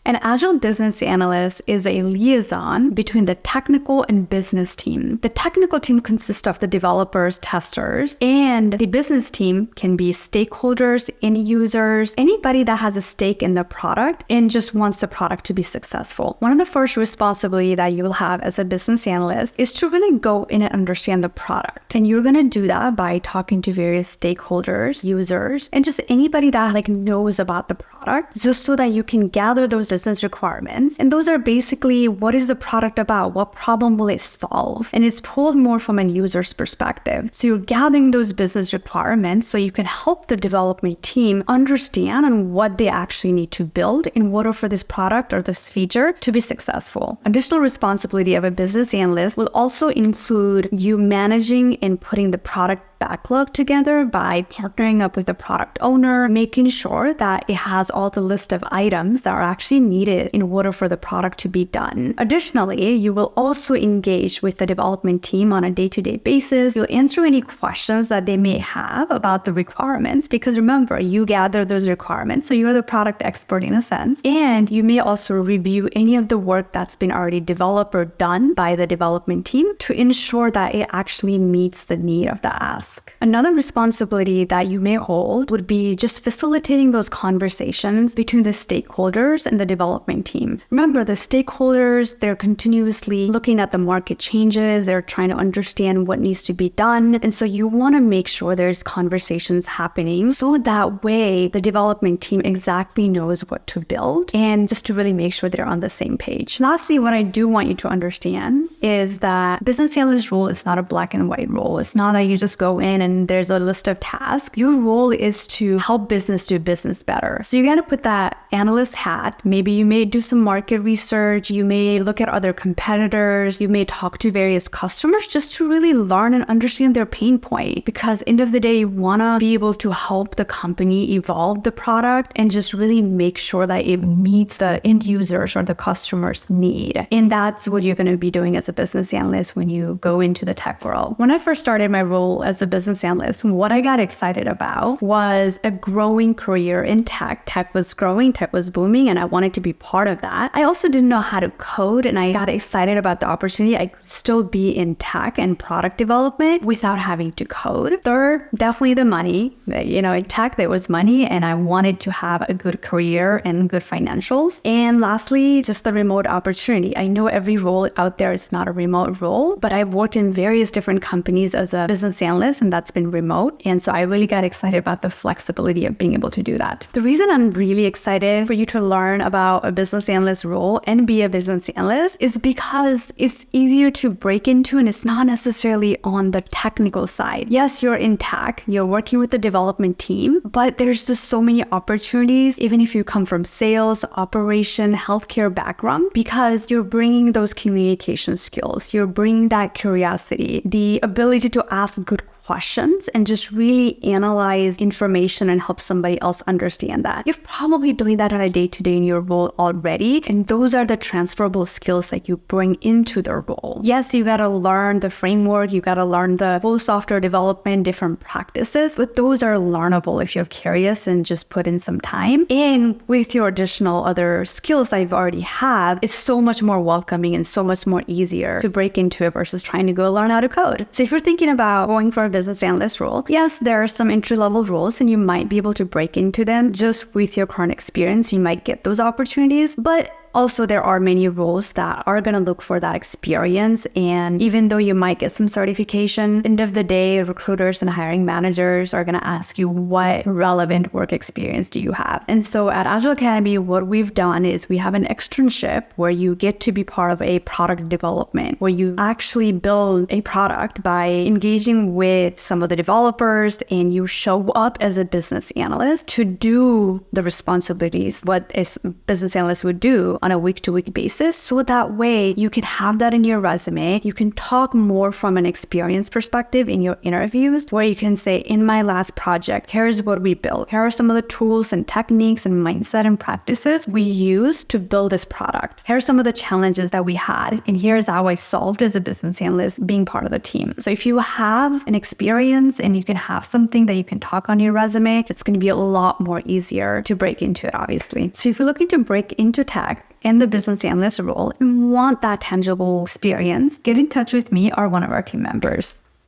An Agile business analyst is a liaison between the technical and business team. The technical team consists of the developers, testers, and the business team can be stakeholders, end users, anybody that has a stake in the product and just wants the product to be successful. One of the first responsibility that you will have as a business analyst is to really go in and understand the product. And you're going to do that by talking to various stakeholders, users, and just anybody that knows about the product, just so that you can gather those business requirements. And those are basically, what is the product about? What problem will it solve? And it's pulled more from a user's perspective. So you're gathering those business requirements so you can help the development team understand on what they actually need to build in order for this product or this feature to be successful. Additional responsibility of a business analyst will also include you managing and putting the product backlog together by partnering up with the product owner, making sure that it has all the list of items that are actually needed in order for the product to be done. Additionally, you will also engage with the development team on a day-to-day basis. You'll answer any questions that they may have about the requirements, because remember, you gather those requirements, so you're the product expert in a sense. And you may also review any of the work that's been already developed or done by the development team to ensure that it actually meets the need of the ask. Another responsibility that you may hold would be just facilitating those conversations between the stakeholders and the development team. Remember, the stakeholders, they're continuously looking at the market changes, they're trying to understand what needs to be done. And so you want to make sure there's conversations happening so that way the development team exactly knows what to build, and just to really make sure they're on the same page. Lastly, what I do want you to understand is that business analyst role is not a black and white role. It's not that you just go in and there's a list of tasks. Your role is to help business do business better. So you got to put that analyst hat. Maybe you may do some market research. You may look at other competitors. You may talk to various customers just to really learn and understand their pain point. Because end of the day, you want to be able to help the company evolve the product and just really make sure that it meets the end users or the customer's need. And that's what you're going to be doing as a business analyst when you go into the tech world. When I first started my role as a business analyst, what I got excited about was a growing career in tech. Tech was growing, tech was booming, and I wanted to be part of that. I also didn't know how to code, and I got excited about the opportunity. I could still be in tech and product development without having to code. Third, definitely the money. In tech, there was money, and I wanted to have a good career and good financials. And lastly, just the remote opportunity. I know every role out there is not a remote role, but I've worked in various different companies as a business analyst, and that's been remote. And so I really got excited about the flexibility of being able to do that. The reason I'm really excited for you to learn about a business analyst role and be a business analyst is because it's easier to break into, and it's not necessarily on the technical side. Yes, you're in tech, you're working with the development team, but there's just so many opportunities, even if you come from sales, operation, healthcare background, because you're bringing those communication skills, you're bringing that curiosity, the ability to ask good questions and just really analyze information and help somebody else understand that. You're probably doing that on a day-to-day in your role already, and those are the transferable skills that you bring into the role. Yes, you got to learn the framework, you got to learn the full software development, different practices, but those are learnable if you're curious and just put in some time. And with your additional other skills that you've already have, it's so much more welcoming and so much more easier to break into it versus trying to go learn how to code. So if you're thinking about going for a business analyst role, yes, there are some entry-level roles and you might be able to break into them just with your current experience. You might get those opportunities, but also, there are many roles that are going to look for that experience. And even though you might get some certification, end of the day, recruiters and hiring managers are going to ask you, what relevant work experience do you have? And so at Agile Academy, what we've done is we have an externship where you get to be part of a product development, where you actually build a product by engaging with some of the developers, and you show up as a business analyst to do the responsibilities, what a business analyst would do on a week-to-week basis. So that way you can have that in your resume. You can talk more from an experience perspective in your interviews, where you can say, in my last project, here's what we built. Here are some of the tools and techniques and mindset and practices we used to build this product. Here are some of the challenges that we had, and here's how I solved as a business analyst being part of the team. So if you have an experience and you can have something that you can talk on your resume, it's going to be a lot more easier to break into it, obviously. So if you're looking to break into tech and the business analyst role and want that tangible experience, get in touch with me or one of our team members.